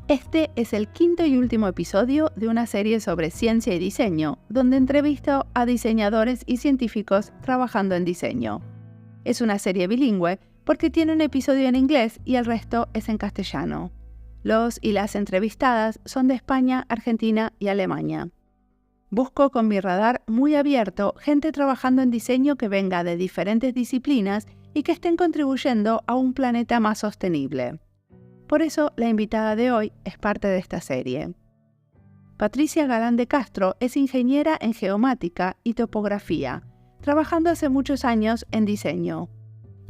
Este es el quinto y último episodio de una serie sobre ciencia y diseño, donde entrevisto a diseñadores y científicos trabajando en diseño. Es una serie bilingüe porque tiene un episodio en inglés y el resto es en castellano. Los y las entrevistadas son de España, Argentina y Alemania. Busco con mi radar muy abierto gente trabajando en diseño que venga de diferentes disciplinas y que estén contribuyendo a un planeta más sostenible. Por eso, la invitada de hoy es parte de esta serie. Patricia Galán de Castro es ingeniera en geomática y topografía, trabajando hace muchos años en diseño.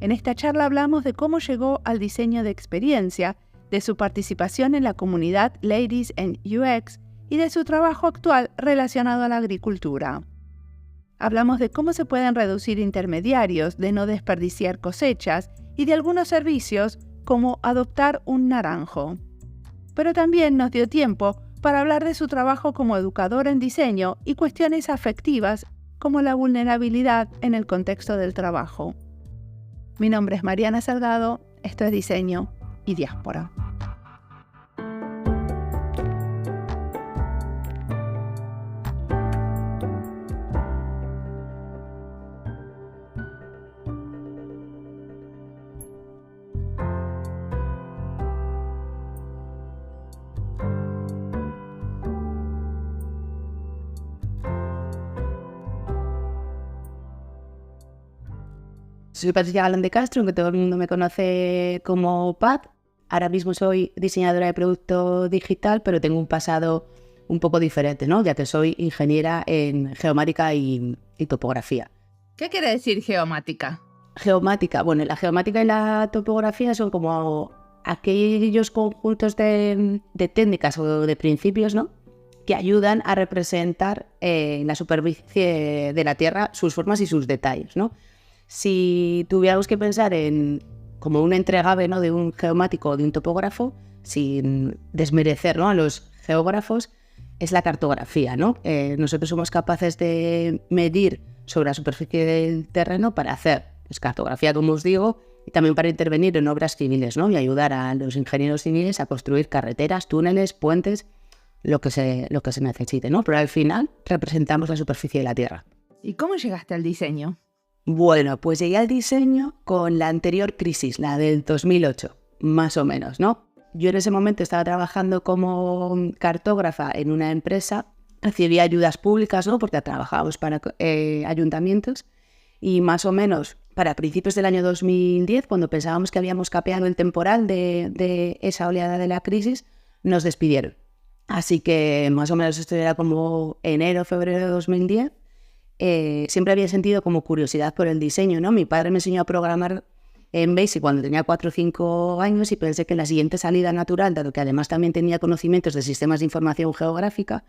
En esta charla hablamos de cómo llegó al diseño de experiencia, de su participación en la comunidad Ladies in UX y de su trabajo actual relacionado a la agricultura. Hablamos de cómo se pueden reducir intermediarios, de no desperdiciar cosechas y de algunos servicios como adoptar un naranjo. Pero también nos dio tiempo para hablar de su trabajo como educadora en diseño y cuestiones afectivas como la vulnerabilidad en el contexto del trabajo. Mi nombre es Mariana Salgado, esto es Diseño y Diáspora. Soy Patricia Galán de Castro, que todo el mundo me conoce como Pat. Ahora mismo soy diseñadora de producto digital, pero tengo un pasado un poco diferente, ¿no? Ya que soy ingeniera en geomática y topografía. ¿Qué quiere decir geomática? Geomática, bueno, la geomática y la topografía son como aquellos conjuntos de técnicas o de principios, ¿no?, que ayudan a representar en la superficie de la Tierra sus formas y sus detalles, ¿no? Si tuviéramos que pensar en como un entregable, ¿no?, de un geomático o de un topógrafo, sin desmerecer, ¿no?, a los geógrafos, es la cartografía, ¿no? Nosotros somos capaces de medir sobre la superficie del terreno para hacer cartografía, como os digo, y también para intervenir en obras civiles, ¿no?, y ayudar a los ingenieros civiles a construir carreteras, túneles, puentes, lo que se necesite, ¿no? Pero al final representamos la superficie de la Tierra. ¿Y cómo llegaste al diseño? Bueno, pues llegué al diseño con la anterior crisis, la del 2008, más o menos, ¿no? Yo en ese momento estaba trabajando como cartógrafa en una empresa, recibía ayudas públicas, ¿no?, porque trabajábamos para ayuntamientos, y más o menos para principios del año 2010, cuando pensábamos que habíamos capeado el temporal de esa oleada de la crisis, nos despidieron. Así que más o menos esto era como enero, febrero de 2010. Siempre había sentido como curiosidad por el diseño, ¿no? Mi padre me enseñó a programar en Basic cuando tenía 4 o 5 años y pensé que la siguiente salida natural, dado que además también tenía conocimientos de sistemas de información geográfica,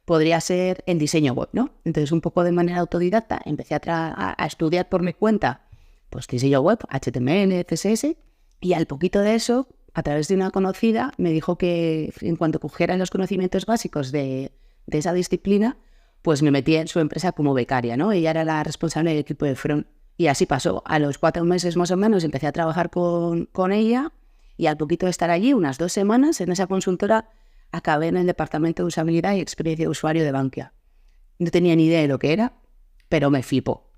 podría ser en diseño web, ¿no? Entonces, un poco de manera autodidacta, empecé a estudiar por mi cuenta pues diseño web, HTML, CSS, y al poquito de eso, a través de una conocida, me dijo que en cuanto cogiera los conocimientos básicos de esa disciplina, pues me metí en su empresa como becaria, ¿no? Ella era la responsable del equipo de front. Y así pasó. A los 4 meses más o menos empecé a trabajar con ella, y al poquito de estar allí, unas 2 semanas, en esa consultora, acabé en el departamento de usabilidad y experiencia de usuario de Bankia. No tenía ni idea de lo que era, pero me flipó.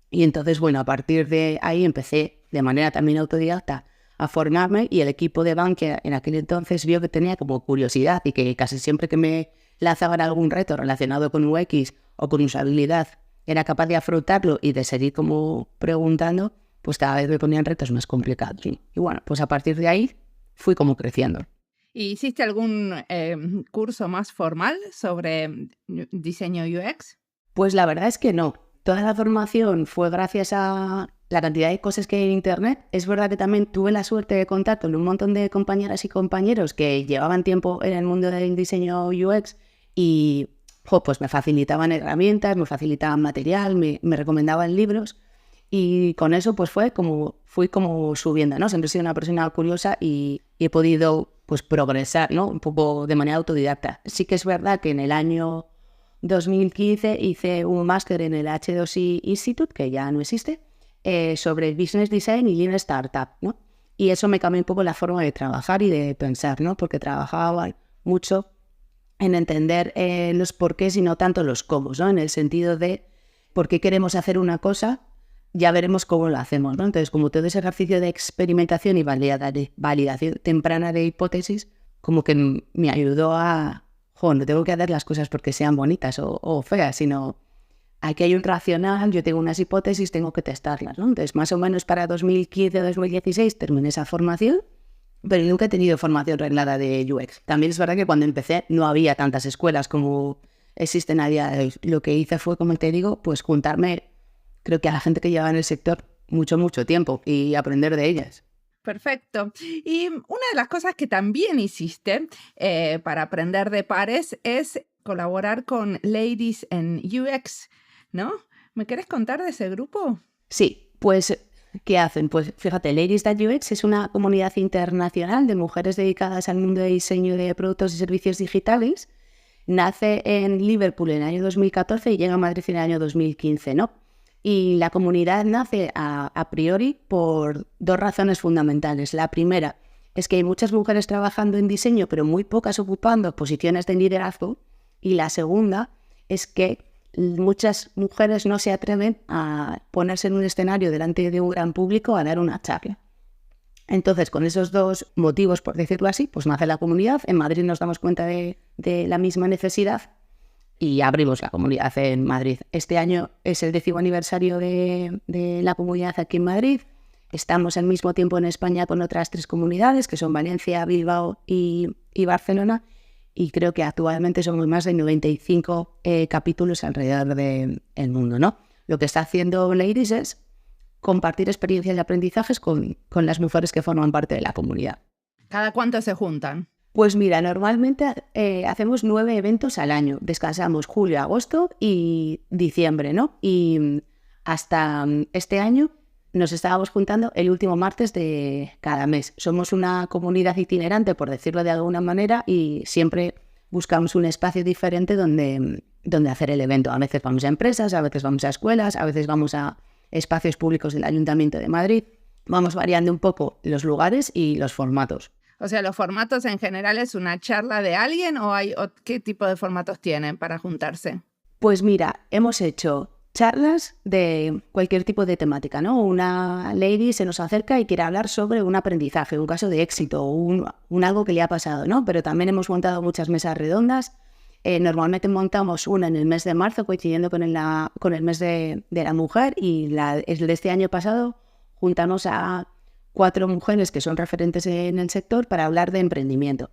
Y entonces, bueno, a partir de ahí empecé de manera también autodidacta a formarme, y el equipo de Bankia en aquel entonces vio que tenía como curiosidad y que casi siempre que me lanzaban algún reto relacionado con UX o con usabilidad era capaz de afrontarlo y de seguir como preguntando, pues cada vez me ponían retos más complicados. Y bueno, pues a partir de ahí fui como creciendo. ¿Y hiciste algún curso más formal sobre diseño UX? Pues la verdad es que no. Toda la formación fue gracias a la cantidad de cosas que hay en Internet. Es verdad que también tuve la suerte de contar con un montón de compañeras y compañeros que llevaban tiempo en el mundo del diseño UX y pues me facilitaban herramientas, me facilitaban material, me recomendaban libros, y con eso pues fui como subiendo, ¿no? Siempre he sido una persona curiosa y he podido pues progresar, ¿no?, un poco de manera autodidacta. Sí que es verdad que en el año 2015 hice un máster en el H2I Institute, que ya no existe, sobre Business Design y Lean Startup, ¿no? Y eso me cambió un poco la forma de trabajar y de pensar, ¿no? Porque trabajaba mucho en entender los porqués y no tanto los cómo, ¿no? En el sentido de por qué queremos hacer una cosa, ya veremos cómo lo hacemos, ¿no? Entonces, como todo ese ejercicio de experimentación y validación temprana de hipótesis, como que me ayudó a, no tengo que hacer las cosas porque sean bonitas o feas, sino aquí hay un racional, yo tengo unas hipótesis, tengo que testarlas, ¿no? Entonces, más o menos para 2015 o 2016 terminé esa formación, pero nunca he tenido formación reglada de UX. También es verdad que cuando empecé no había tantas escuelas como existen a día de hoy. Lo que hice fue, como te digo, pues juntarme, creo que a la gente que lleva en el sector mucho tiempo y aprender de ellas. Perfecto. Y una de las cosas que también hiciste para aprender de pares es colaborar con Ladies in UX, ¿no? ¿Me querés contar de ese grupo? Sí, pues, ¿qué hacen? Pues fíjate, Ladies in UX es una comunidad internacional de mujeres dedicadas al mundo de diseño de productos y servicios digitales. Nace en Liverpool en el año 2014 y llega a Madrid en el año 2015, ¿no? Y la comunidad nace a priori por dos razones fundamentales. La primera es que hay muchas mujeres trabajando en diseño, pero muy pocas ocupando posiciones de liderazgo. Y la segunda es que muchas mujeres no se atreven a ponerse en un escenario delante de un gran público a dar una charla. Entonces, con esos dos motivos, por decirlo así, pues nace la comunidad. En Madrid nos damos cuenta de la misma necesidad y abrimos la comunidad en Madrid. Este año es el 10º aniversario de la comunidad aquí en Madrid. Estamos al mismo tiempo en España con otras 3 comunidades, que son Valencia, Bilbao y Barcelona. Y creo que actualmente somos más de 95 capítulos alrededor del mundo, ¿no? Lo que está haciendo Ladies es compartir experiencias y aprendizajes con las mujeres que forman parte de la comunidad. ¿Cada cuánto se juntan? Pues mira, normalmente hacemos 9 eventos al año. Descansamos julio, agosto y diciembre, ¿no? Y hasta este año nos estábamos juntando el último martes de cada mes. Somos una comunidad itinerante, por decirlo de alguna manera, y siempre buscamos un espacio diferente donde hacer el evento. A veces vamos a empresas, a veces vamos a escuelas, a veces vamos a espacios públicos del Ayuntamiento de Madrid. Vamos variando un poco los lugares y los formatos. O sea, ¿los formatos en general es una charla de alguien o qué tipo de formatos tienen para juntarse? Pues mira, hemos hecho charlas de cualquier tipo de temática, ¿no? Una lady se nos acerca y quiere hablar sobre un aprendizaje, un caso de éxito, un algo que le ha pasado, ¿no? Pero también hemos montado muchas mesas redondas. Normalmente montamos una en el mes de marzo, coincidiendo con el mes de la mujer, y el de este año pasado juntamos a 4 mujeres que son referentes en el sector para hablar de emprendimiento.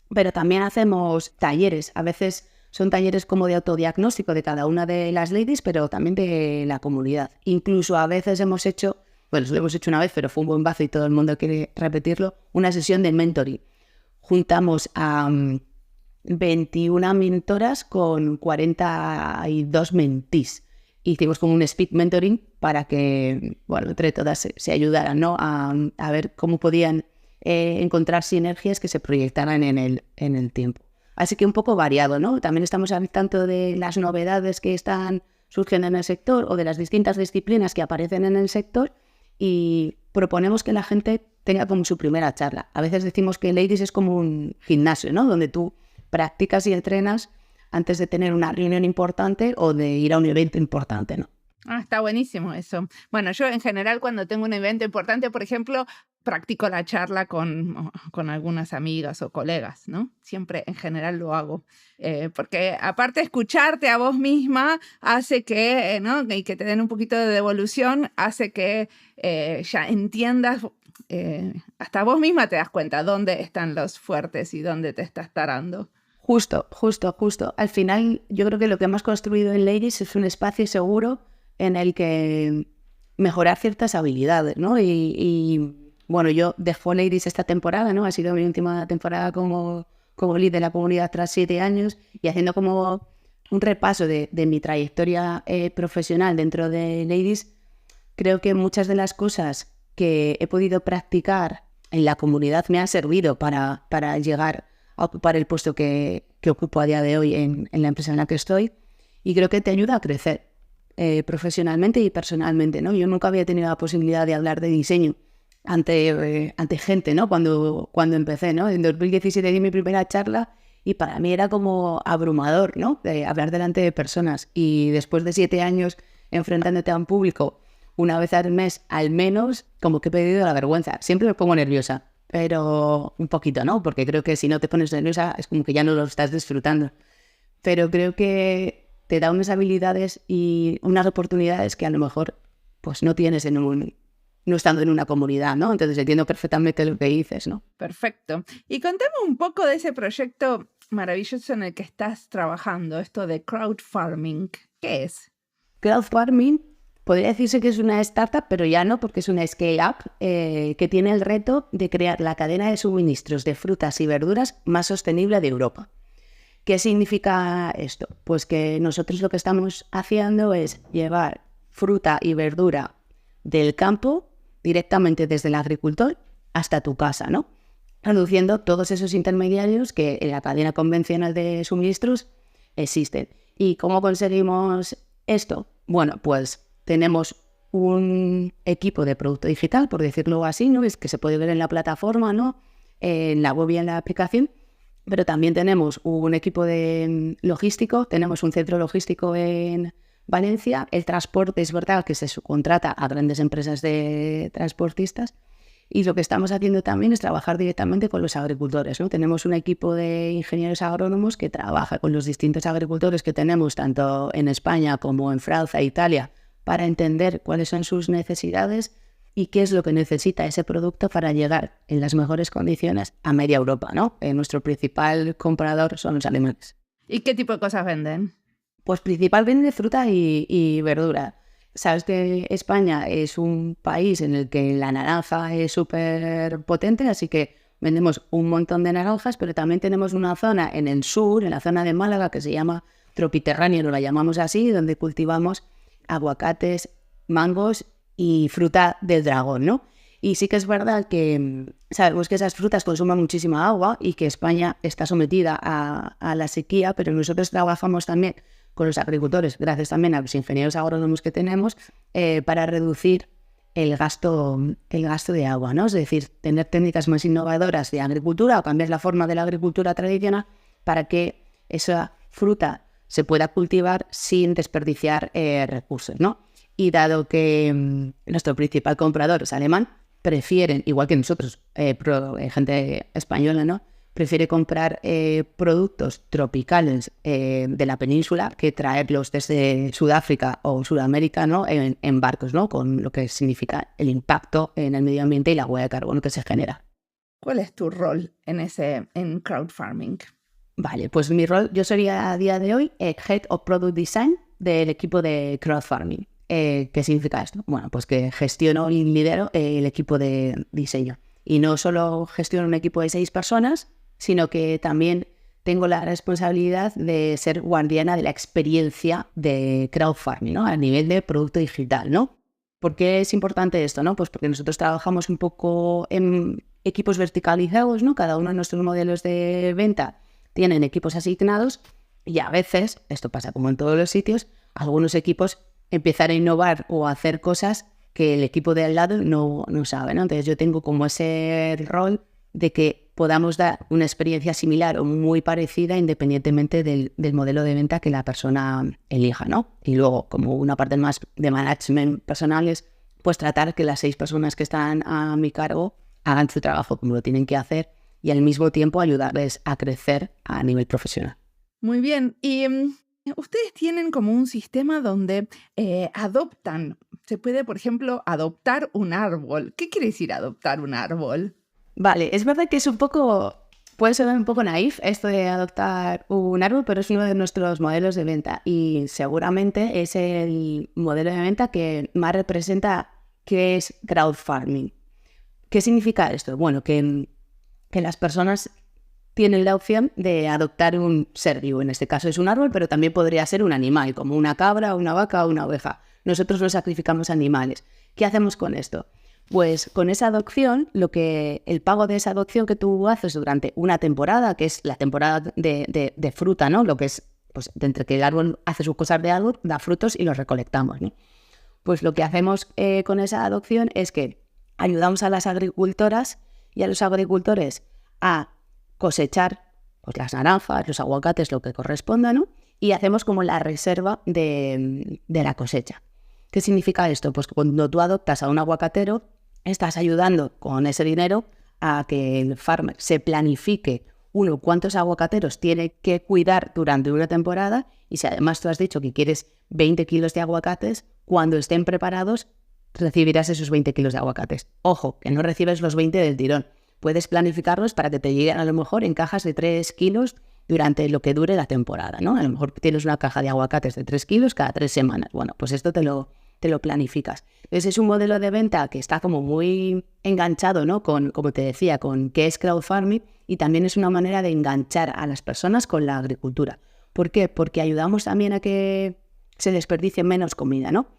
Pero también hacemos talleres, a veces son talleres como de autodiagnóstico de cada una de las ladies, pero también de la comunidad. Incluso a veces hemos hecho, bueno, lo hemos hecho una vez, pero fue un bombazo y todo el mundo quiere repetirlo, una sesión de mentoring. Juntamos a 21 mentoras con 42 mentís. Hicimos como un speed mentoring para que, bueno, entre todas se ayudaran, ¿no? a ver cómo podían encontrar sinergias que se proyectaran en el tiempo. Así que un poco variado, ¿no? También estamos al tanto de las novedades que están surgiendo en el sector o de las distintas disciplinas que aparecen en el sector y proponemos que la gente tenga como su primera charla. A veces decimos que Ladies es como un gimnasio, ¿no? Donde tú practicas y entrenas antes de tener una reunión importante o de ir a un evento importante, ¿no? Está buenísimo eso. Bueno, yo en general cuando tengo un evento importante, por ejemplo, practico la charla con algunas amigas o colegas, ¿no? Siempre en general lo hago. Porque aparte escucharte a vos misma hace que, ¿no? Y que te den un poquito de devolución, hace que ya entiendas, hasta vos misma te das cuenta dónde están los fuertes y dónde te estás tarando. Justo. Al final, yo creo que lo que hemos construido en Ladies es un espacio seguro en el que mejorar ciertas habilidades, ¿no? Y bueno, yo dejo Ladies esta temporada, ¿no? Ha sido mi última temporada como líder de la comunidad tras 7 años y haciendo como un repaso de mi trayectoria profesional dentro de Ladies, creo que muchas de las cosas que he podido practicar en la comunidad me han servido para llegar a ocupar el puesto que ocupo a día de hoy en la empresa en la que estoy, y creo que te ayuda a crecer profesionalmente y personalmente, ¿no? Yo nunca había tenido la posibilidad de hablar de diseño ante gente, ¿no? Cuando empecé, ¿no? En 2017 di mi primera charla y para mí era como abrumador, ¿no? De hablar delante de personas. Y después de 7 años enfrentándote a un público una vez al mes, al menos, como que he perdido la vergüenza. Siempre me pongo nerviosa, pero un poquito, ¿no? Porque creo que si no te pones nerviosa es como que ya no lo estás disfrutando. Pero creo que te da unas habilidades y unas oportunidades que a lo mejor pues no tienes no estando en una comunidad, ¿no? Entonces entiendo perfectamente lo que dices, ¿no? Perfecto. Y contame un poco de ese proyecto maravilloso en el que estás trabajando, esto de crowdfarming. ¿Qué es? Crowdfarming podría decirse que es una startup, pero ya no, porque es una scale-up que tiene el reto de crear la cadena de suministros de frutas y verduras más sostenible de Europa. ¿Qué significa esto? Pues que nosotros lo que estamos haciendo es llevar fruta y verdura del campo directamente desde el agricultor hasta tu casa, ¿no? Reduciendo todos esos intermediarios que en la cadena convencional de suministros existen. ¿Y cómo conseguimos esto? Bueno, pues tenemos un equipo de producto digital, por decirlo así, ¿no? Es que se puede ver en la plataforma, ¿no? En la web y en la aplicación. Pero también tenemos un equipo de logístico, tenemos un centro logístico en Valencia. El transporte es verdad que se subcontrata a grandes empresas de transportistas y lo que estamos haciendo también es trabajar directamente con los agricultores, ¿no? Tenemos un equipo de ingenieros agrónomos que trabaja con los distintos agricultores que tenemos tanto en España como en Francia e Italia para entender cuáles son sus necesidades y qué es lo que necesita ese producto para llegar en las mejores condiciones a media Europa, ¿no? Nuestro principal comprador son los alemanes. ¿Y qué tipo de cosas venden? Pues principalmente fruta y verdura. Sabes que España es un país en el que la naranja es súper potente, así que vendemos un montón de naranjas, pero también tenemos una zona en el sur, en la zona de Málaga, que se llama Tropiterráneo, lo la llamamos así, donde cultivamos aguacates, mangos y fruta del dragón, ¿no? Y sí que es verdad que sabemos que esas frutas consumen muchísima agua y que España está sometida a la sequía, pero nosotros trabajamos también con los agricultores, gracias también a los ingenieros agrónomos que tenemos, para reducir el gasto de agua, ¿no? Es decir, tener técnicas más innovadoras de agricultura o cambiar la forma de la agricultura tradicional para que esa fruta se pueda cultivar sin desperdiciar recursos, ¿no? Y dado que nuestro principal comprador es alemán, prefieren, igual que nosotros, gente española, ¿no? Prefiere comprar productos tropicales de la península que traerlos desde Sudáfrica o Sudamérica, ¿no? En barcos, ¿no? Con lo que significa el impacto en el medio ambiente y la huella de carbono que se genera. ¿Cuál es tu rol en crowdfarming? Vale, pues mi rol, yo sería a día de hoy Head of Product Design del equipo de crowdfarming. ¿Qué significa esto? Bueno, pues que gestiono y lidero el equipo de diseño. Y no solo gestiono un equipo de 6 personas, sino que también tengo la responsabilidad de ser guardiana de la experiencia de crowdfarming, ¿no? A nivel de producto digital, ¿no? ¿Por qué es importante esto, no? Pues porque nosotros trabajamos un poco en equipos verticalizados, ¿no? Cada uno de nuestros modelos de venta tienen equipos asignados y a veces, esto pasa como en todos los sitios, algunos equipos empiezan a innovar o a hacer cosas que el equipo de al lado no sabe, ¿no? Entonces yo tengo como ese rol de que podamos dar una experiencia similar o muy parecida independientemente del modelo de venta que la persona elija, ¿no? Y luego, como una parte más de management personales, pues tratar que las 6 personas que están a mi cargo hagan su trabajo como lo tienen que hacer y al mismo tiempo ayudarles a crecer a nivel profesional. Muy bien. Y ustedes tienen como un sistema donde adoptan. Se puede, por ejemplo, adoptar un árbol. ¿Qué quiere decir adoptar un árbol? Vale, es verdad que puede sonar un poco naif esto de adoptar un árbol, pero es uno de nuestros modelos de venta y seguramente es el modelo de venta que más representa qué es crowdfarming. ¿Qué significa esto? Bueno, que las personas tienen la opción de adoptar un ser vivo. En este caso es un árbol, pero también podría ser un animal, como una cabra, una vaca o una oveja. Nosotros no sacrificamos animales. ¿Qué hacemos con esto? Pues con esa adopción, el pago de esa adopción que tú haces durante una temporada, que es la temporada de fruta, ¿no? Lo que es, pues, entre que el árbol hace sus cosas de árbol, da frutos y los recolectamos, ¿no? Pues lo que hacemos con esa adopción es que ayudamos a las agricultoras y a los agricultores a cosechar pues, las naranjas, los aguacates, lo que corresponda, ¿no? Y hacemos como la reserva de la cosecha. ¿Qué significa esto? Pues que cuando tú adoptas a un aguacatero, estás ayudando con ese dinero a que el farmer se planifique cuántos aguacateros tiene que cuidar durante una temporada, y si además tú has dicho que quieres 20 kilos de aguacates, cuando estén preparados recibirás esos 20 kilos de aguacates. Ojo, que no recibes los 20 del tirón. Puedes planificarlos para que te lleguen a lo mejor en cajas de 3 kilos durante lo que dure la temporada, ¿no? A lo mejor tienes una caja de aguacates de 3 kilos cada 3 semanas. Bueno, pues esto te lo planificas. Entonces es un modelo de venta que está como muy enganchado, ¿no? Con, como te decía, con qué es crowdfarming, y también es una manera de enganchar a las personas con la agricultura. ¿Por qué? Porque ayudamos también a que se desperdicie menos comida, ¿no?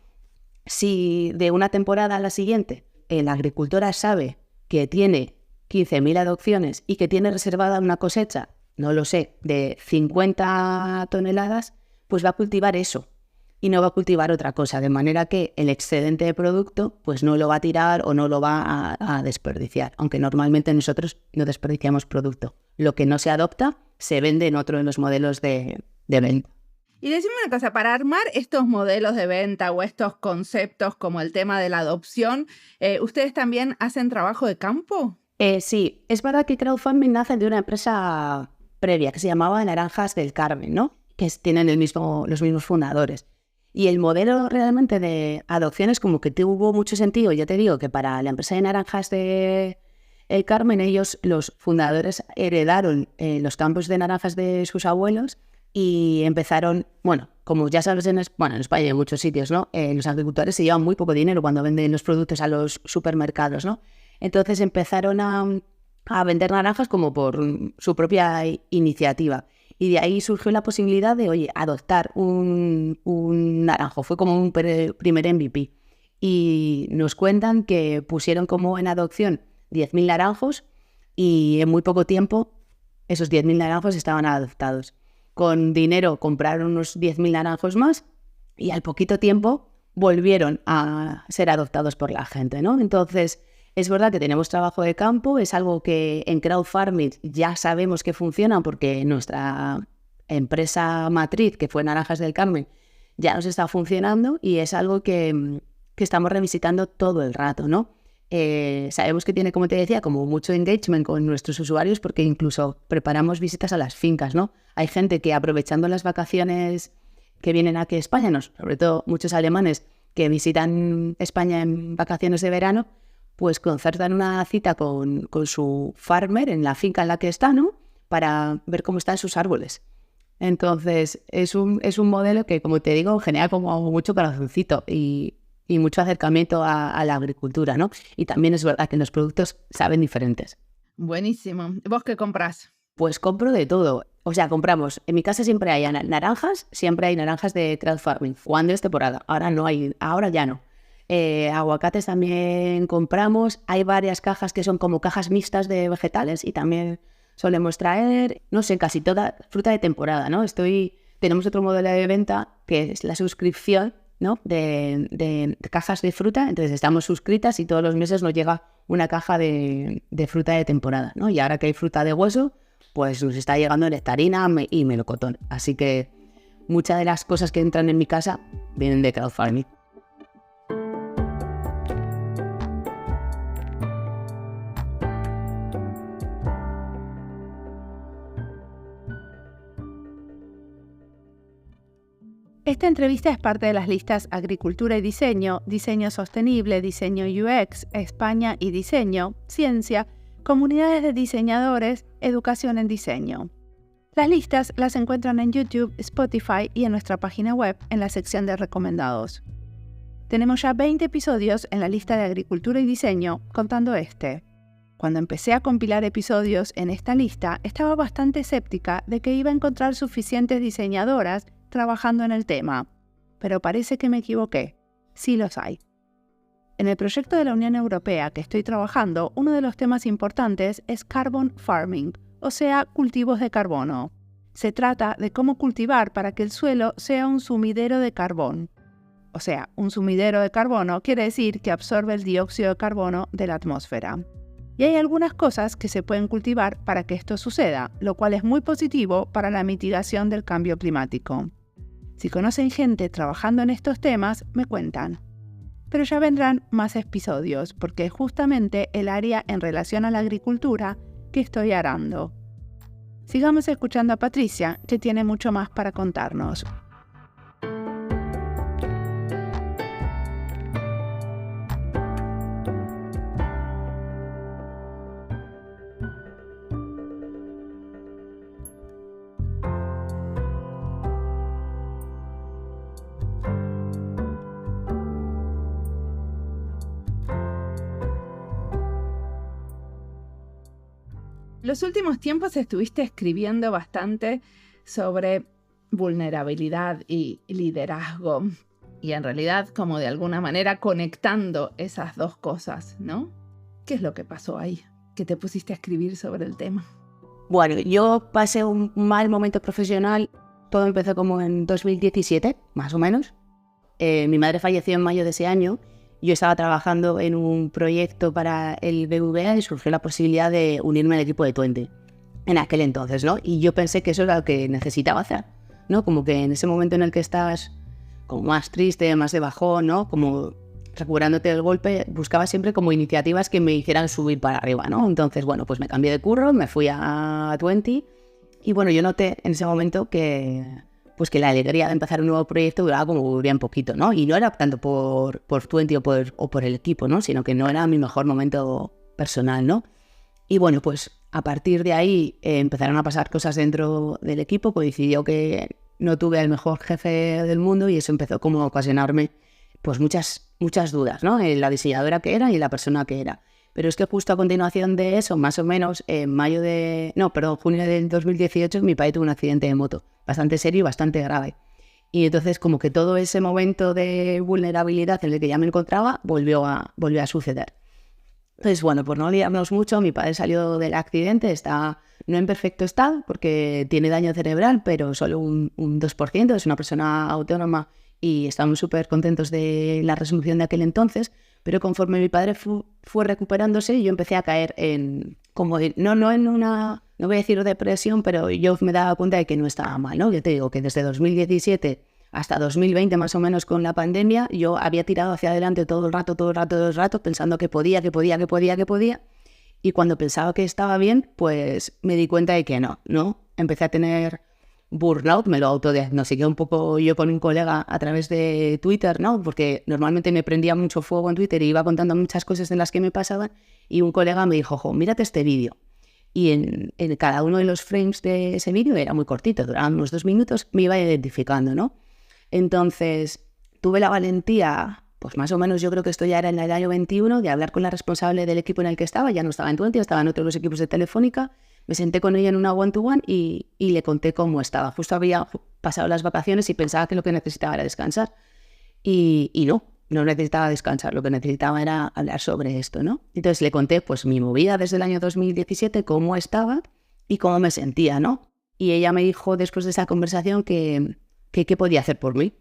Si de una temporada a la siguiente la agricultora sabe que tiene 15.000 adopciones y que tiene reservada una cosecha, no lo sé, de 50 toneladas, pues va a cultivar eso y no va a cultivar otra cosa, de manera que el excedente de producto pues no lo va a tirar o no lo va a desperdiciar, aunque normalmente nosotros no desperdiciamos producto. Lo que no se adopta se vende en otro de los modelos de venta. Y decime una cosa, para armar estos modelos de venta o estos conceptos como el tema de la adopción, ¿ustedes también hacen trabajo de campo? Sí, es verdad que crowdfunding nace de una empresa previa que se llamaba Naranjas del Carmen, ¿no? Que tienen los mismos fundadores. Y el modelo realmente de adopciones como que tuvo mucho sentido. Ya te digo que para la empresa de Naranjas del Carmen, ellos, los fundadores, heredaron los campos de naranjas de sus abuelos y empezaron, bueno, como ya sabes, en España y en muchos sitios, ¿no? Los agricultores se llevan muy poco dinero cuando venden los productos a los supermercados, ¿no? Entonces empezaron a vender naranjas como por su propia iniciativa. Y de ahí surgió la posibilidad de, oye, adoptar un naranjo. Fue como un primer MVP. Y nos cuentan que pusieron como en adopción 10.000 naranjos y en muy poco tiempo esos 10.000 naranjos estaban adoptados. Con dinero compraron unos 10.000 naranjos más y al poquito tiempo volvieron a ser adoptados por la gente, ¿no? Entonces, es verdad que tenemos trabajo de campo, es algo que en crowdfarming ya sabemos que funciona porque nuestra empresa matriz, que fue Naranjas del Carmen, ya nos está funcionando y es algo que estamos revisitando todo el rato, ¿no? Sabemos que tiene, como te decía, como mucho engagement con nuestros usuarios porque incluso preparamos visitas a las fincas, ¿no? Hay gente que aprovechando las vacaciones que vienen aquí a España, ¿no? Sobre todo muchos alemanes que visitan España en vacaciones de verano, pues concertan una cita con su farmer en la finca en la que está, ¿no? Para ver cómo están sus árboles. Entonces, es un modelo que, como te digo, genera como mucho corazoncito y mucho acercamiento a la agricultura, ¿no? Y también es verdad que los productos saben diferentes. Buenísimo. ¿Vos qué comprás? Pues compro de todo. O sea, compramos. En mi casa siempre hay naranjas, siempre hay naranjas de crowdfarming. Cuando es temporada. Ahora no hay, ahora ya no. Aguacates también compramos. Hay varias cajas que son como cajas mixtas de vegetales y también solemos traer, no sé, casi toda fruta de temporada, ¿no? Tenemos otro modelo de venta que es la suscripción, ¿no? de cajas de fruta. Entonces estamos suscritas y todos los meses nos llega una caja de fruta de temporada, ¿no? Y ahora que hay fruta de hueso, pues nos está llegando nectarina y melocotón. Así que muchas de las cosas que entran en mi casa vienen de crowdfarming. Esta entrevista es parte de las listas Agricultura y Diseño, Diseño Sostenible, Diseño UX, España y Diseño, Ciencia, Comunidades de Diseñadores, Educación en Diseño. Las listas las encuentran en YouTube, Spotify y en nuestra página web en la sección de recomendados. Tenemos ya 20 episodios en la lista de Agricultura y Diseño, contando este. Cuando empecé a compilar episodios en esta lista, estaba bastante escéptica de que iba a encontrar suficientes diseñadoras trabajando en el tema, pero parece que me equivoqué. Sí los hay. En el proyecto de la Unión Europea que estoy trabajando, uno de los temas importantes es carbon farming, o sea, cultivos de carbono. Se trata de cómo cultivar para que el suelo sea un sumidero de carbón. o sea, un sumidero de carbono, quiere decir que absorbe el dióxido de carbono de la atmósfera. Y hay algunas cosas que se pueden cultivar para que esto suceda, lo cual es muy positivo para la mitigación del cambio climático. Si conocen gente trabajando en estos temas, me cuentan. Pero ya vendrán más episodios, porque es justamente el área en relación a la agricultura que estoy arando. Sigamos escuchando a Patricia, que tiene mucho más para contarnos. Los últimos tiempos estuviste escribiendo bastante sobre vulnerabilidad y liderazgo. Y en realidad, como de alguna manera, conectando esas dos cosas, ¿no? ¿Qué es lo que pasó ahí? Que te pusiste a escribir sobre el tema. Bueno, yo pasé un mal momento profesional. Todo empezó como en 2017, más o menos. Mi madre falleció en mayo de ese año. Yo estaba trabajando en un proyecto para el BBVA y surgió la posibilidad de unirme al equipo de Twenty en aquel entonces, ¿no? Y yo pensé que eso era lo que necesitaba hacer, ¿no? Como que en ese momento en el que estabas como más triste, más de bajón, ¿no? Como recuperándote del golpe, buscaba siempre como iniciativas que me hicieran subir para arriba, ¿no? Entonces, bueno, pues me cambié de curro, me fui a Twenty y bueno, yo noté en ese momento que la alegría de empezar un nuevo proyecto duraba como bien poquito, ¿no? Y no era tanto por Twenty o por el equipo, ¿no? Sino que no era mi mejor momento personal, ¿no? Y bueno, pues a partir de ahí empezaron a pasar cosas dentro del equipo, coincidió que no tuve el mejor jefe del mundo y eso empezó como a ocasionarme pues muchas dudas, ¿no? En la diseñadora que era y en la persona que era. Pero es que justo a continuación de eso, más o menos en junio del 2018, mi padre tuvo un accidente de moto, bastante serio y bastante grave. Y entonces como que todo ese momento de vulnerabilidad en el que ya me encontraba volvió a suceder. Entonces, bueno, por no liarnos mucho, mi padre salió del accidente, está no en perfecto estado porque tiene daño cerebral, pero solo un 2%, es una persona autónoma y estamos súper contentos de la resolución de aquel entonces. Pero conforme mi padre fue recuperándose, yo empecé a caer en no en una, no voy a decir depresión, pero yo me daba cuenta de que no estaba mal, ¿no? Yo te digo que desde 2017 hasta 2020 más o menos con la pandemia, yo había tirado hacia adelante todo el rato, pensando que podía. Y cuando pensaba que estaba bien, pues me di cuenta de que no. Empecé a tener burnout, me lo autodiagnostiqué un poco yo con un colega a través de Twitter, ¿no? Porque normalmente me prendía mucho fuego en Twitter y iba contando muchas cosas en las que me pasaban y un colega me dijo, mírate este vídeo. Y en cada uno de los frames de ese vídeo era muy cortito, duraban unos 2 minutos, me iba identificando, ¿no? Entonces tuve la valentía, pues más o menos yo creo que esto ya era en el año 21, de hablar con la responsable del equipo en el que estaba, ya no estaba en Twenty, estaba en otros los equipos de Telefónica. Me senté con ella en una one-to-one y le conté cómo estaba. Justo había pasado las vacaciones y pensaba que lo que necesitaba era descansar. Y no necesitaba descansar, lo que necesitaba era hablar sobre esto, ¿no? Entonces le conté pues mi movida desde el año 2017, cómo estaba y cómo me sentía, ¿no? Y ella me dijo después de esa conversación que qué podía hacer por mí.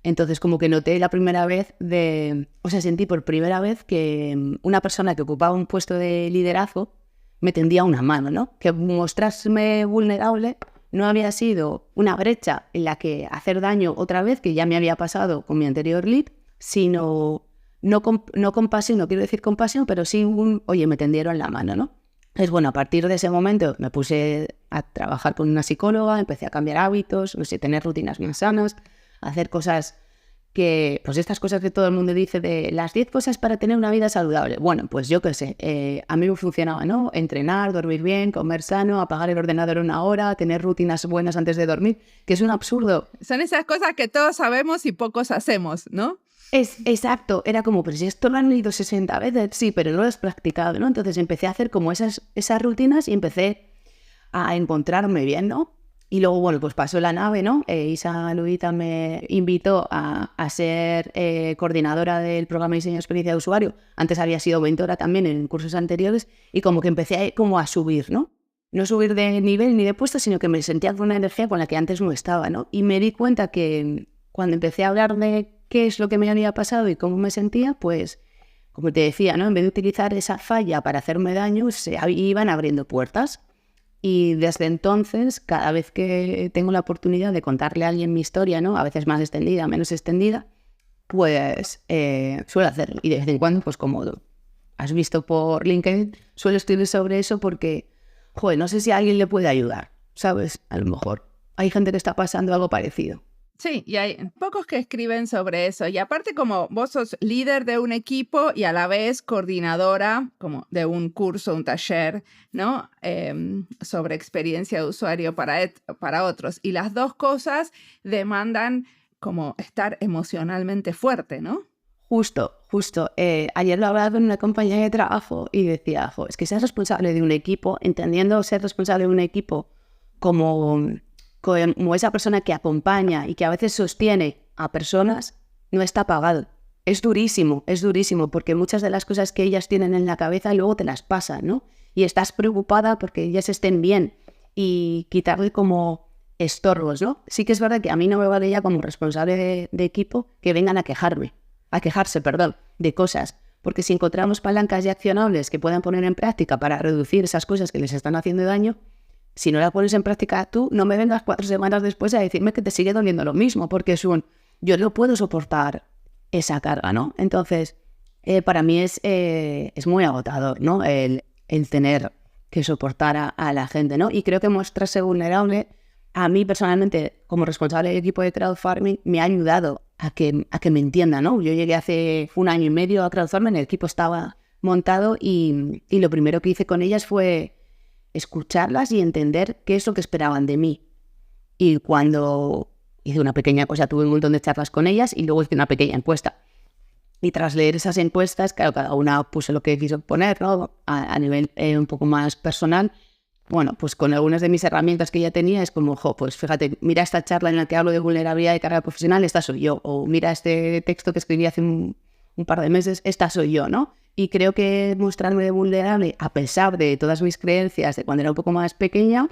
Entonces como que noté la primera vez sentí por primera vez que una persona que ocupaba un puesto de liderazgo me tendía una mano, ¿no? Que mostrarme vulnerable no había sido una brecha en la que hacer daño otra vez, que ya me había pasado con mi anterior lead, sino no compasión, no quiero decir compasión, pero sí me tendieron la mano, ¿no? Entonces, bueno, a partir de ese momento me puse a trabajar con una psicóloga, empecé a cambiar hábitos, tener rutinas más sanas, hacer cosas que, pues estas cosas que todo el mundo dice de las 10 cosas para tener una vida saludable. Bueno, pues yo qué sé, a mí me funcionaba, ¿no? Entrenar, dormir bien, comer sano, apagar el ordenador 1 hora, tener rutinas buenas antes de dormir, que es un absurdo. Son esas cosas que todos sabemos y pocos hacemos, ¿no? Exacto, era como, pero si esto lo han leído 60 veces, sí, pero no lo has practicado, ¿no? Entonces empecé a hacer como esas rutinas y empecé a encontrarme bien, ¿no? Y luego, bueno, pues pasó la nave, ¿no? Isa Luita me invitó a ser coordinadora del programa de diseño de experiencia de usuario. Antes había sido mentora también en cursos anteriores y como que empecé a subir, ¿no? No subir de nivel ni de puesto, sino que me sentía con una energía con la que antes no estaba, ¿no? Y me di cuenta que cuando empecé a hablar de qué es lo que me había pasado y cómo me sentía, pues, como te decía, ¿no? En vez de utilizar esa falla para hacerme daño, se iban abriendo puertas. Y desde entonces, cada vez que tengo la oportunidad de contarle a alguien mi historia, ¿no? A veces más extendida, menos extendida, pues suelo hacerlo. Y de vez en cuando, pues como has visto por LinkedIn, suelo escribir sobre eso porque, joder, no sé si a alguien le puede ayudar, ¿sabes? A lo mejor hay gente que está pasando algo parecido. Sí, y hay pocos que escriben sobre eso. Y aparte, como vos sos líder de un equipo y a la vez coordinadora como de un curso, un taller, ¿no? Sobre experiencia de usuario para otros. Y las dos cosas demandan como estar emocionalmente fuerte, ¿no? Justo. Ayer lo hablaba con una compañera de trabajo y decía, es que ser responsable de un equipo, entendiendo ser responsable de un equipo como esa persona que acompaña y que a veces sostiene a personas, no está pagado. Es durísimo, porque muchas de las cosas que ellas tienen en la cabeza luego te las pasan, ¿no? Y estás preocupada porque ellas estén bien y quitarle como estorbos, ¿no? Sí que es verdad que a mí no me vale ya como responsable de equipo que vengan a quejarse, de cosas. Porque si encontramos palancas y accionables que puedan poner en práctica para reducir esas cosas que les están haciendo daño, si no la pones en práctica tú, no me vengas 4 semanas después a decirme que te sigue doliendo lo mismo, porque yo no puedo soportar esa carga, ¿no? Entonces, para mí es muy agotador, ¿no? El tener que soportar a la gente, ¿no? Y creo que mostrarse vulnerable, a mí personalmente, como responsable del equipo de crowdfarming, me ha ayudado a que me entienda, ¿no? Yo llegué hace 1 año y medio a crowdfarming, el equipo estaba montado y lo primero que hice con ellas fue escucharlas y entender qué es lo que esperaban de mí. Y cuando hice una pequeña cosa, tuve un montón de charlas con ellas y luego hice una pequeña encuesta. Y tras leer esas encuestas, claro, cada una puso lo que quiso poner, ¿no? A nivel un poco más personal. Bueno, pues con algunas de mis herramientas que ya tenía es como, pues fíjate, mira esta charla en la que hablo de vulnerabilidad y carga profesional, esta soy yo. O mira este texto que escribí hace un par de meses, esta soy yo, ¿no? Y creo que mostrarme vulnerable, a pesar de todas mis creencias de cuando era un poco más pequeña,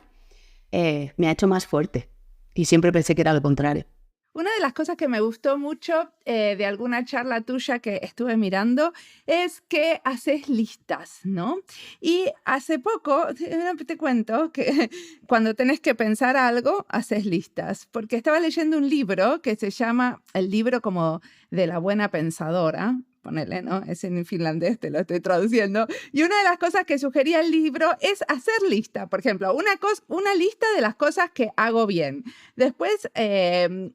me ha hecho más fuerte. Y siempre pensé que era lo contrario. Una de las cosas que me gustó mucho de alguna charla tuya que estuve mirando es que haces listas, ¿no? Y hace poco, te cuento que cuando tenés que pensar algo, haces listas, porque estaba leyendo un libro que se llama el libro como de la buena pensadora, ponele, ¿no? Es en finlandés, te lo estoy traduciendo. Y una de las cosas que sugería el libro es hacer lista. Por ejemplo, una lista de las cosas que hago bien. Después,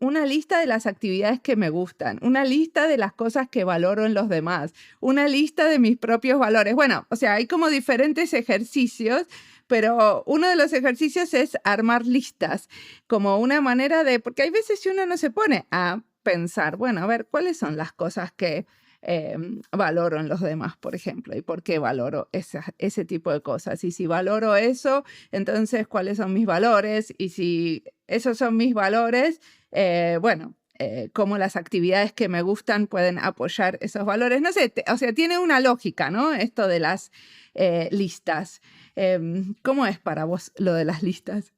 una lista de las actividades que me gustan. Una lista de las cosas que valoro en los demás. Una lista de mis propios valores. Bueno, o sea, hay como diferentes ejercicios, pero uno de los ejercicios es armar listas, como una manera de, porque hay veces si uno no se pone a pensar, bueno, a ver, ¿cuáles son las cosas que valoro en los demás, por ejemplo, y por qué valoro ese tipo de cosas? Y si valoro eso, entonces, ¿cuáles son mis valores? Y si esos son mis valores, cómo las actividades que me gustan pueden apoyar esos valores. No sé, o sea, tiene una lógica, ¿no? Esto de las listas. ¿Cómo es para vos lo de las listas?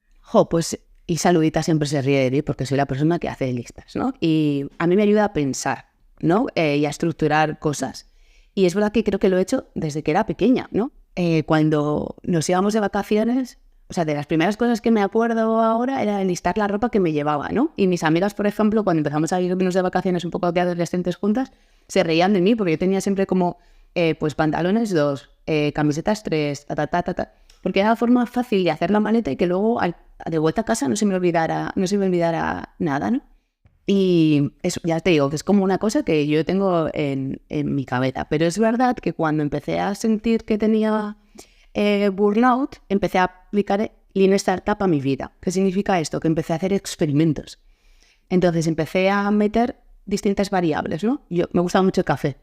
Pues y Saludita siempre se ríe de mí porque soy la persona que hace listas, ¿no? Y a mí me ayuda a pensar, ¿no? Y a estructurar cosas. Y es verdad que creo que lo he hecho desde que era pequeña, ¿no? Cuando nos íbamos de vacaciones, o sea, de las primeras cosas que me acuerdo ahora era enlistar la ropa que me llevaba, ¿no? Y mis amigas, por ejemplo, cuando empezamos a irnos de vacaciones un poco de adolescentes juntas, se reían de mí porque yo tenía siempre como, pues pantalones 2, camisetas 3, porque era la forma fácil de hacer la maleta y que luego de vuelta a casa no se me olvidara nada, ¿no? Y eso, ya te digo, que es como una cosa que yo tengo en mi cabeza. Pero es verdad que cuando empecé a sentir que tenía burnout, empecé a aplicar Lean Startup a mi vida. ¿Qué significa esto? Que empecé a hacer experimentos. Entonces empecé a meter distintas variables, ¿no? Me gustaba mucho el café.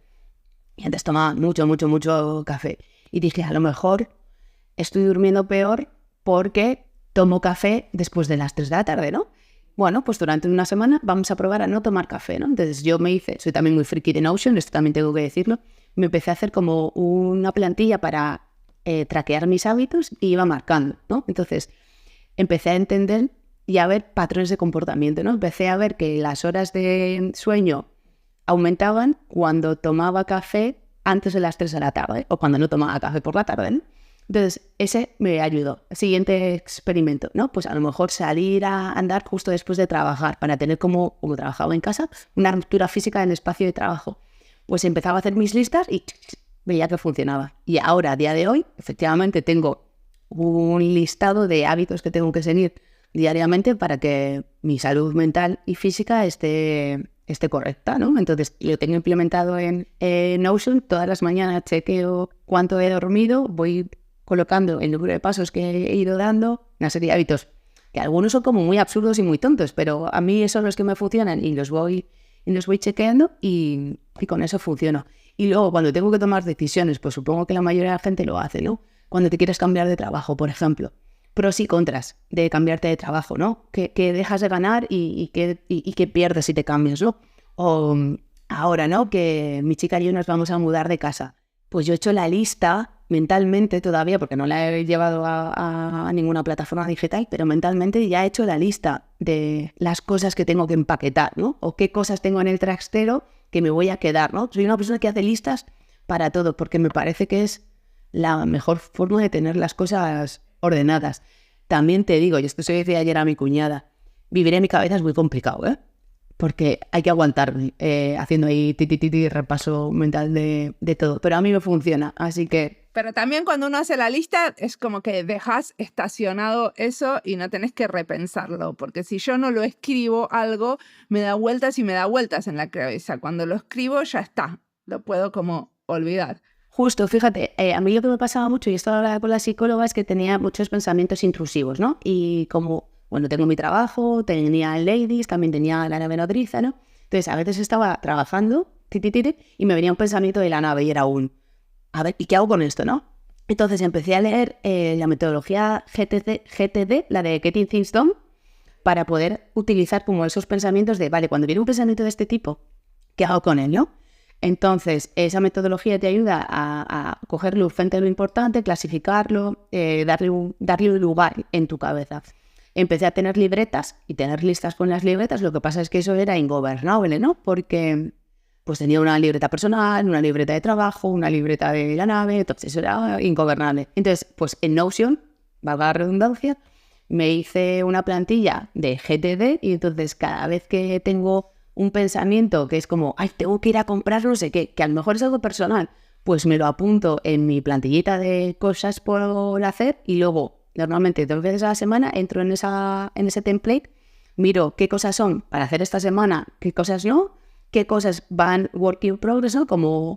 Y antes tomaba mucho café. Y dije, a lo mejor estoy durmiendo peor porque tomo café después de las 3 de la tarde, ¿no? Bueno, pues durante una semana vamos a probar a no tomar café, ¿no? Entonces yo soy también muy friki de Notion, esto también tengo que decirlo, me empecé a hacer como una plantilla para traquear mis hábitos y iba marcando, ¿no? Entonces empecé a entender y a ver patrones de comportamiento, ¿no? Empecé a ver que las horas de sueño aumentaban cuando tomaba café antes de las 3 de la tarde o cuando no tomaba café por la tarde, ¿no? Entonces, ese me ayudó. Siguiente experimento, ¿no? Pues a lo mejor salir a andar justo después de trabajar para tener como trabajaba en casa, una ruptura física en el espacio de trabajo. Pues empezaba a hacer mis listas y veía que funcionaba. Y ahora, a día de hoy, efectivamente tengo un listado de hábitos que tengo que seguir diariamente para que mi salud mental y física esté correcta, ¿no? Entonces, lo tengo implementado en Notion. Todas las mañanas chequeo cuánto he dormido, voy colocando el número de pasos que he ido dando, una serie de hábitos que algunos son como muy absurdos y muy tontos, pero a mí esos son los que me funcionan y los voy chequeando y con eso funciono. Y luego, cuando tengo que tomar decisiones, pues supongo que la mayoría de la gente lo hace, ¿no? Cuando te quieres cambiar de trabajo, por ejemplo, pros y contras de cambiarte de trabajo, ¿no? ¿Qué dejas de ganar y qué pierdes si te cambias, ¿no? O ahora, ¿no? Que mi chica y yo nos vamos a mudar de casa. Pues yo he hecho la lista mentalmente todavía, porque no la he llevado a ninguna plataforma digital, pero mentalmente ya he hecho la lista de las cosas que tengo que empaquetar, ¿no? O qué cosas tengo en el trastero que me voy a quedar, ¿no? Soy una persona que hace listas para todo, porque me parece que es la mejor forma de tener las cosas ordenadas. También te digo, y esto se decía ayer a mi cuñada, vivir en mi cabeza es muy complicado, ¿eh? Porque hay que aguantarme haciendo ahí repaso mental de todo. Pero a mí me funciona, así que... Pero también cuando uno hace la lista es como que dejas estacionado eso y no tenés que repensarlo. Porque si yo no lo escribo algo, me da vueltas y me da vueltas en la cabeza. Cuando lo escribo ya está, lo puedo como olvidar. Justo, fíjate, a mí lo que me pasaba mucho, y esto hablaba con la psicóloga, es que tenía muchos pensamientos intrusivos, ¿no? Y como... Bueno, tengo mi trabajo, tenía el Ladies, también tenía la nave nodriza, ¿no? Entonces, a veces estaba trabajando y me venía un pensamiento de la nave y era a ver, ¿y qué hago con esto, no? Entonces, empecé a leer la metodología GTD, la de Getting Things Done, para poder utilizar como esos pensamientos de, vale, cuando viene un pensamiento de este tipo, ¿qué hago con él, no? Entonces, esa metodología te ayuda a cogerlo frente a lo importante, clasificarlo, darle un lugar en tu cabeza. Empecé a tener libretas y tener listas con las libretas. Lo que pasa es que eso era ingobernable, ¿no? Porque pues tenía una libreta personal, una libreta de trabajo, una libreta de la nave, entonces eso era ingobernable. Entonces, pues en Notion, valga la redundancia, me hice una plantilla de GTD y entonces cada vez que tengo un pensamiento que es como, ay, tengo que ir a comprar no sé qué, que a lo mejor es algo personal, pues me lo apunto en mi plantillita de cosas por hacer y luego... Normalmente 2 veces a la semana entro en ese template, miro qué cosas son para hacer esta semana, qué cosas no, qué cosas van work in progress, ¿no? Como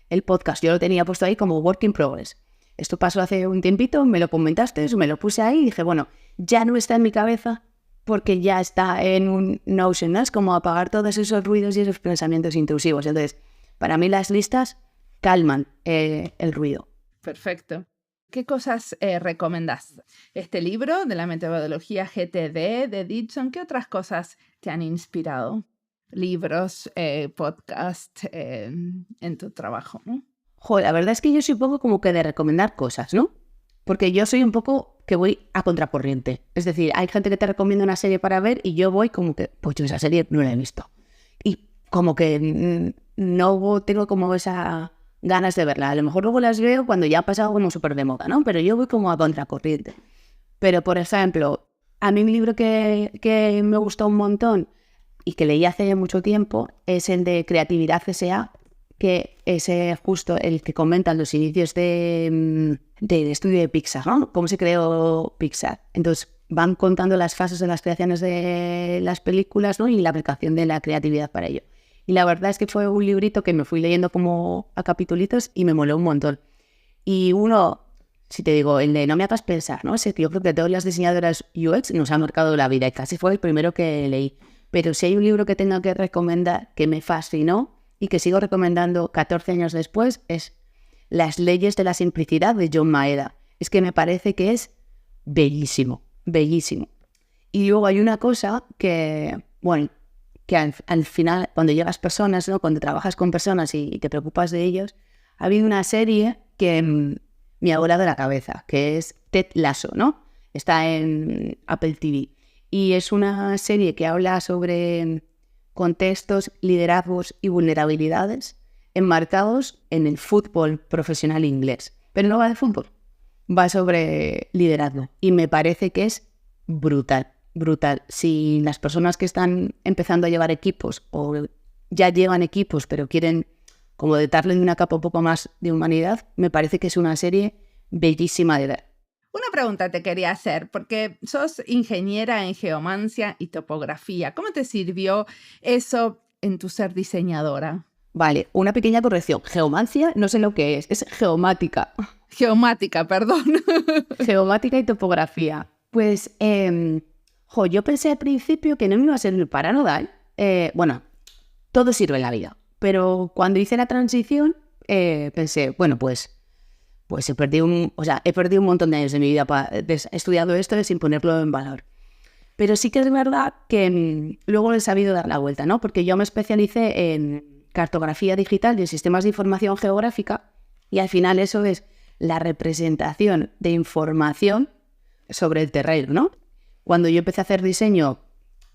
el podcast, yo lo tenía puesto ahí como work in progress. Esto pasó hace un tiempito, me lo comentaste, me lo puse ahí y dije, bueno, ya no está en mi cabeza porque ya está en un Notion, ¿no? Es como apagar todos esos ruidos y esos pensamientos intrusivos. Entonces, para mí las listas calman el ruido. Perfecto. ¿Qué cosas recomendás? Este libro de la metodología GTD de Dixon, ¿qué otras cosas te han inspirado? Libros, podcast en tu trabajo, ¿no? Joder, la verdad es que yo soy un poco como que de recomendar cosas, ¿no? Porque yo soy un poco que voy a contracorriente. Es decir, hay gente que te recomienda una serie para ver y yo voy como que, pues yo esa serie no la he visto. Y como que no tengo como esa... ganas de verla. A lo mejor luego las veo cuando ya ha pasado como súper de moda, ¿no? Pero yo voy como a contracorriente. Pero, por ejemplo, a mí un libro que me gustó un montón y que leí hace mucho tiempo es el de Creatividad S.A., que es justo el que comenta los inicios del estudio de Pixar, ¿no? Cómo se creó Pixar. Entonces, van contando las fases de las creaciones de las películas, ¿no? Y la aplicación de la creatividad para ello. Y la verdad es que fue un librito que me fui leyendo como a capitulitos y me moló un montón. Y uno, si te digo, el de No me hagas pensar, ¿no? Ese que yo creo que a todas las diseñadoras UX nos ha marcado la vida y casi fue el primero que leí. Pero si hay un libro que tengo que recomendar que me fascinó y que sigo recomendando 14 años después es Las leyes de la simplicidad de John Maeda. Es que me parece que es bellísimo, bellísimo. Y luego hay una cosa que, bueno, que al final, cuando llegas personas, ¿no? Cuando trabajas con personas y te preocupas de ellos, ha habido una serie que me ha volado la cabeza, que es Ted Lasso, ¿no? Está en Apple TV. Y es una serie que habla sobre contextos, liderazgos y vulnerabilidades enmarcados en el fútbol profesional inglés. Pero no va de fútbol, va sobre liderazgo. Y me parece que es brutal, brutal. Si las personas que están empezando a llevar equipos o ya llevan equipos pero quieren como dotarle de una capa un poco más de humanidad, me parece que es una serie bellísima de ver. Una pregunta te quería hacer, porque sos ingeniera en geomancia y topografía. ¿Cómo te sirvió eso en tu ser diseñadora? Vale, una pequeña corrección. Geomancia no sé lo que es geomática. Geomática, perdón. Geomática y topografía. Pues, yo pensé al principio que no me iba a servir para nada. Bueno, todo sirve en la vida. Pero cuando hice la transición, pensé, bueno, pues he perdido un montón de años de mi vida he estudiado esto sin ponerlo en valor. Pero sí que es verdad que luego he sabido dar la vuelta, ¿no? Porque yo me especialicé en cartografía digital y en sistemas de información geográfica, y al final eso es la representación de información sobre el terreno, ¿no? Cuando yo empecé a hacer diseño,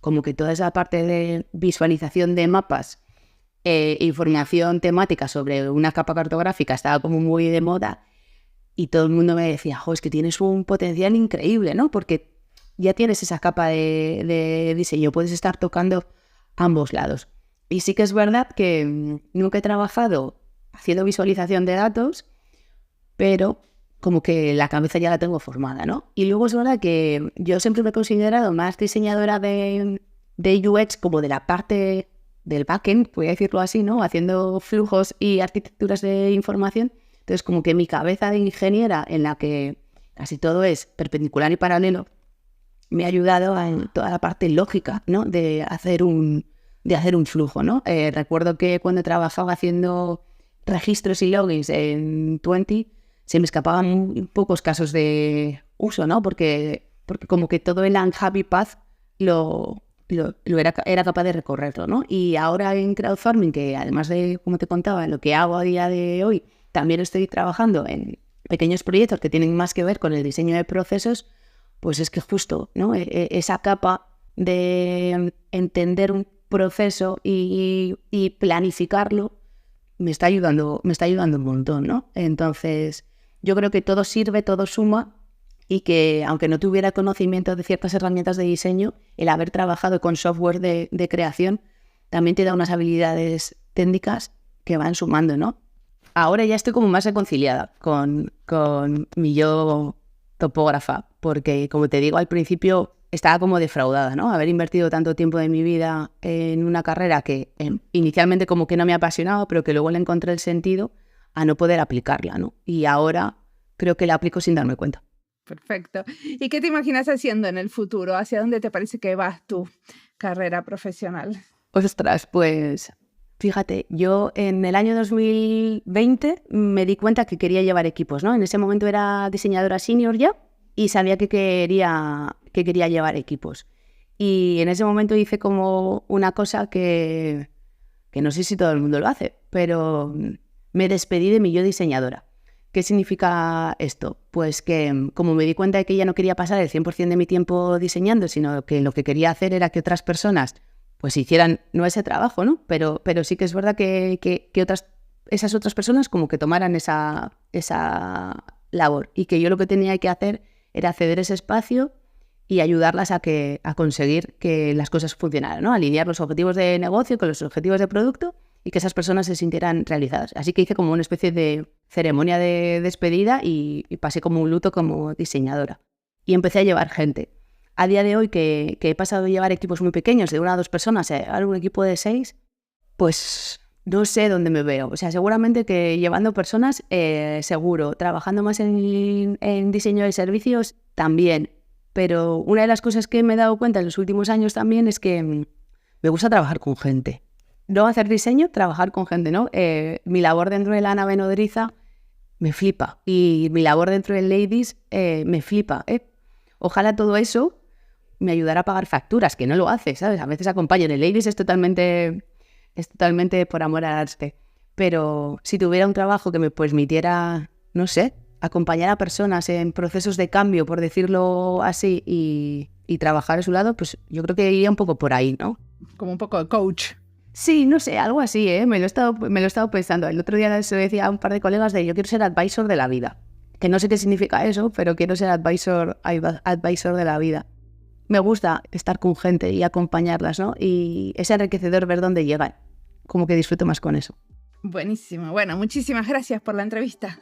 como que toda esa parte de visualización de mapas, información temática sobre una capa cartográfica estaba como muy de moda, y todo el mundo me decía, es que tienes un potencial increíble, ¿no? Porque ya tienes esa capa de diseño, puedes estar tocando ambos lados. Y sí que es verdad que nunca he trabajado haciendo visualización de datos, pero como que la cabeza ya la tengo formada, ¿no? Y luego es verdad que yo siempre me he considerado más diseñadora de UX, como de la parte del backend, voy a decirlo así, ¿no? Haciendo flujos y arquitecturas de información. Entonces, como que mi cabeza de ingeniera, en la que casi todo es perpendicular y paralelo, me ha ayudado en toda la parte lógica, ¿no? De hacer un flujo, ¿no? Recuerdo que cuando trabajaba haciendo registros y logins en 20, se me escapaban muy pocos casos de uso, ¿no? Porque como que todo el unhappy path era capaz de recorrerlo, ¿no? Y ahora en crowdfarming, que además de, como te contaba, en lo que hago a día de hoy, también estoy trabajando en pequeños proyectos que tienen más que ver con el diseño de procesos, pues es que justo, ¿no? Esa capa de entender un proceso y planificarlo me está ayudando un montón, ¿no? Entonces, yo creo que todo sirve, todo suma, y que aunque no tuviera conocimiento de ciertas herramientas de diseño, el haber trabajado con software de creación también te da unas habilidades técnicas que van sumando, ¿no? Ahora ya estoy como más reconciliada con mi yo topógrafa, porque como te digo, al principio estaba como defraudada, ¿no? Haber invertido tanto tiempo de mi vida en una carrera que inicialmente como que no me apasionaba, pero que luego le encontré el sentido a no poder aplicarla, ¿no? Y ahora creo que la aplico sin darme cuenta. Perfecto. ¿Y qué te imaginas haciendo en el futuro? ¿Hacia dónde te parece que vas tu carrera profesional? Ostras, pues fíjate, yo en el año 2020 me di cuenta que quería llevar equipos, ¿no? En ese momento era diseñadora senior ya y sabía que quería llevar equipos. Y en ese momento hice como una cosa que no sé si todo el mundo lo hace, pero me despedí de mi yo diseñadora. ¿Qué significa esto? Pues que como me di cuenta de que ya no quería pasar el 100% de mi tiempo diseñando, sino que lo que quería hacer era que otras personas pues hicieran no ese trabajo, ¿no? Pero sí que es verdad que esas otras personas como que tomaran esa labor, y que yo lo que tenía que hacer era ceder ese espacio y ayudarlas a conseguir que las cosas funcionaran, ¿no? Alinear los objetivos de negocio con los objetivos de producto y que esas personas se sintieran realizadas. Así que hice como una especie de ceremonia de despedida y pasé como un luto como diseñadora. Y empecé a llevar gente. A día de hoy, que he pasado de llevar equipos muy pequeños, de 1 a 2 personas, a un equipo de 6, pues no sé dónde me veo. O sea, seguramente que llevando personas, seguro. Trabajando más en diseño de servicios, también. Pero una de las cosas que me he dado cuenta en los últimos años también es que me gusta trabajar con gente. No hacer diseño, trabajar con gente, ¿no? Mi labor dentro de la nave nodriza me flipa. Y mi labor dentro de Ladies me flipa, ¿eh? Ojalá todo eso me ayudara a pagar facturas, que no lo hace, ¿sabes? A veces acompaño. En el Ladies es totalmente por amor al arte. Pero si tuviera un trabajo que me permitiera, no sé, acompañar a personas en procesos de cambio, por decirlo así, y trabajar a su lado, pues yo creo que iría un poco por ahí, ¿no? como un poco de coach. Sí, no sé, algo así, ¿eh? Me lo he estado pensando. El otro día se lo decía a un par de colegas de yo quiero ser advisor de la vida. Que no sé qué significa eso, pero quiero ser advisor de la vida. Me gusta estar con gente y acompañarlas, ¿no? Y es enriquecedor ver dónde llegan. Como que disfruto más con eso. Buenísimo. Bueno, muchísimas gracias por la entrevista.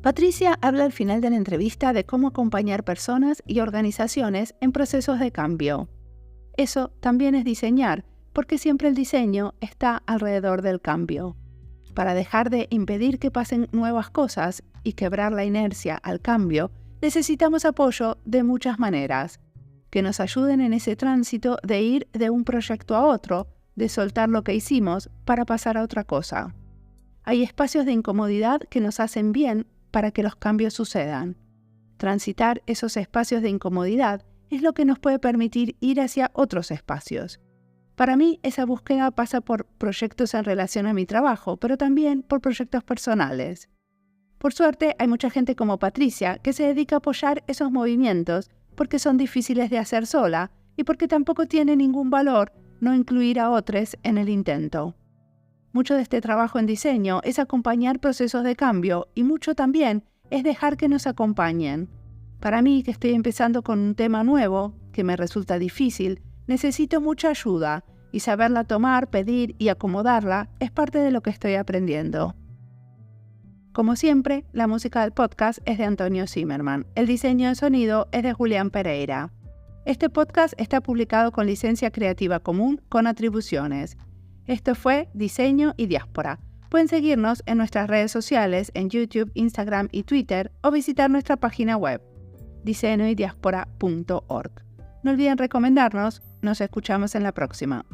Patricia habla al final de la entrevista de cómo acompañar personas y organizaciones en procesos de cambio. Eso también es diseñar, porque siempre el diseño está alrededor del cambio. Para dejar de impedir que pasen nuevas cosas y quebrar la inercia al cambio, necesitamos apoyo de muchas maneras, que nos ayuden en ese tránsito de ir de un proyecto a otro, de soltar lo que hicimos para pasar a otra cosa. Hay espacios de incomodidad que nos hacen bien para que los cambios sucedan. Transitar esos espacios de incomodidad es lo que nos puede permitir ir hacia otros espacios. Para mí, esa búsqueda pasa por proyectos en relación a mi trabajo, pero también por proyectos personales. Por suerte, hay mucha gente como Patricia que se dedica a apoyar esos movimientos porque son difíciles de hacer sola y porque tampoco tiene ningún valor no incluir a otros en el intento. Mucho de este trabajo en diseño es acompañar procesos de cambio y mucho también es dejar que nos acompañen. Para mí, que estoy empezando con un tema nuevo, que me resulta difícil, necesito mucha ayuda y saberla tomar, pedir y acomodarla es parte de lo que estoy aprendiendo. Como siempre, la música del podcast es de Antonio Zimmerman. El diseño de sonido es de Julián Pereira. Este podcast está publicado con licencia creativa común con atribuciones. Esto fue Diseño y Diáspora. Pueden seguirnos en nuestras redes sociales en YouTube, Instagram y Twitter o visitar nuestra página web diseñoydiaspora.org. No olviden recomendarnos. Nos escuchamos en la próxima.